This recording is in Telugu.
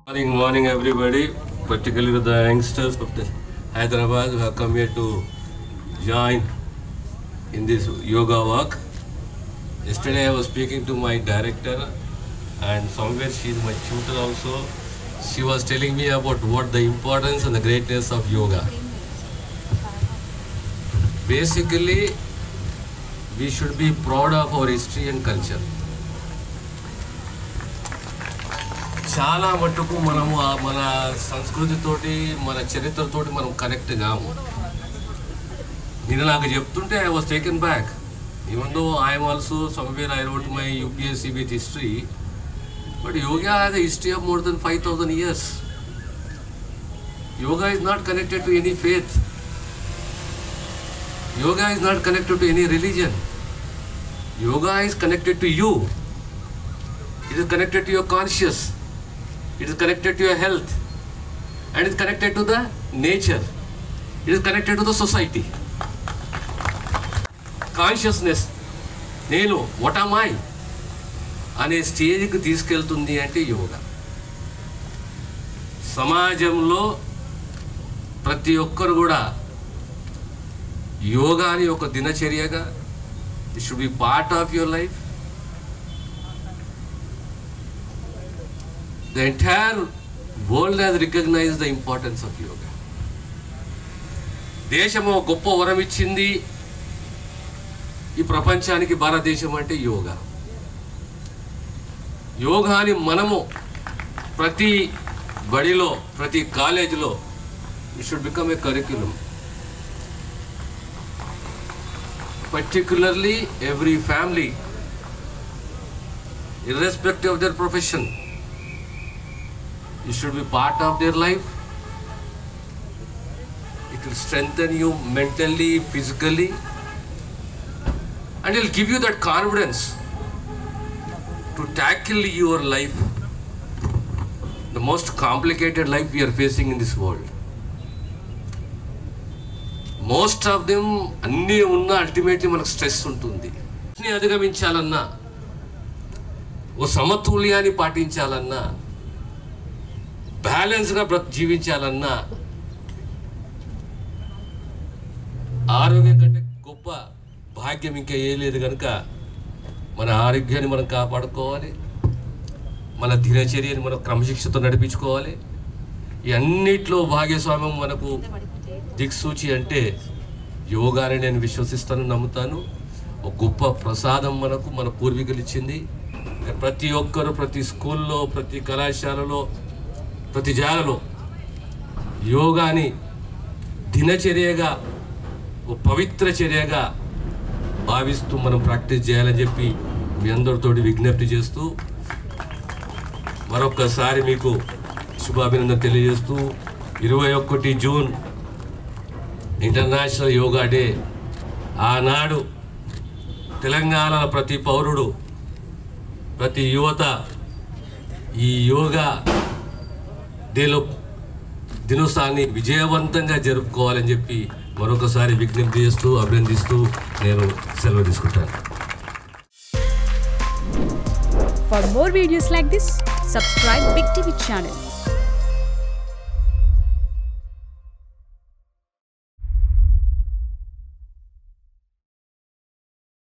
Morning, everybody, particularly the youngsters of the Hyderabad who have come here to join in this yoga work. Yesterday I was speaking to my director, and somewhere she is my tutor also. She was telling me about what the importance and the greatness of yoga. Basically, we should be proud of our history and culture. చాలా మట్టుకు మనము మన సంస్కృతితోటి మన చరిత్రతోటి మనం కనెక్ట్ కాము. నేను నాకు చెప్తుంటే I was taken back. Even though I'm also somewhere I wrote my UPSC with history, but yoga has a history of more than 5,000 years. Yoga is not connected to any faith. Yoga is not connected to any religion. Yoga is connected to you. It is connected to your conscious. It is connected to your health, and it is connected to the nature. It is connected to the society. Consciousness, నేను what am I అనే స్టేజ్కి తీసుకెళ్తుంది అంటే యోగా. సమాజంలో ప్రతి ఒక్కరు కూడా యోగాని ఒక దినచర్యగా, it should be part of your life. The entire world has recognized the importance of yoga. దేశము గొప్ప వరం ఇచ్చింది ఈ ప్రపంచానికి భారతదేశం అంటే యోగా. యోగాని మనము ప్రతి బడిలో, ప్రతి కాలేజీలో it should become a curriculum. Particularly every family, irrespective of their profession, it should be part of their life. It will strengthen you mentally, physically, and it will give you that confidence to tackle your life, the most complicated life we are facing in this world. Most of them అన్నీ ఉన్న అల్టిమేట్లీ మనకు స్ట్రెస్ ఉంటుంది. అధిగమించాలన్నా, ఓ సమతుల్యాన్ని పాటించాలన్నా, బ్యాలెన్స్గా జీవించాలన్నా, ఆరోగ్యం కంటే గొప్ప భాగ్యం ఇంకా ఏ లేదు. కనుక మన ఆరోగ్యాన్ని మనం కాపాడుకోవాలి, మన దినచర్యని మనం క్రమశిక్షణతో నడిపించుకోవాలి. ఈ అన్నిట్లో భాగస్వామ్యం మనకు దిక్సూచి అంటే యోగాని నేను విశ్వసిస్తాను, నమ్ముతాను. ఒక గొప్ప ప్రసాదం మనకు మన పూర్వీకులు ఇచ్చింది. ప్రతి ఒక్కరు ప్రతి స్కూల్లో, ప్రతి కళాశాలలో, ప్రతి జాలలో యోగాని దినచర్యగా, ఓ పవిత్ర చర్యగా భావిస్తూ మనం ప్రాక్టీస్ చేయాలని చెప్పి మీ అందరితోటి విజ్ఞప్తి చేస్తూ మరొక్కసారి మీకు శుభాభినందన తెలియజేస్తూ 21 జూన్ ఇంటర్నేషనల్ యోగా డే. ఆనాడు తెలంగాణలో ప్రతి పౌరుడు, ప్రతి యువత ఈ యోగా డేలో దినోత్సవాన్ని విజయవంతంగా జరుపుకోవాలని చెప్పి మరొకసారి విజ్ఞప్తి చేస్తూ అభినందిస్తూ నేను సెలవు తీసుకుంటాను. For more videos like this, subscribe Big TV channel.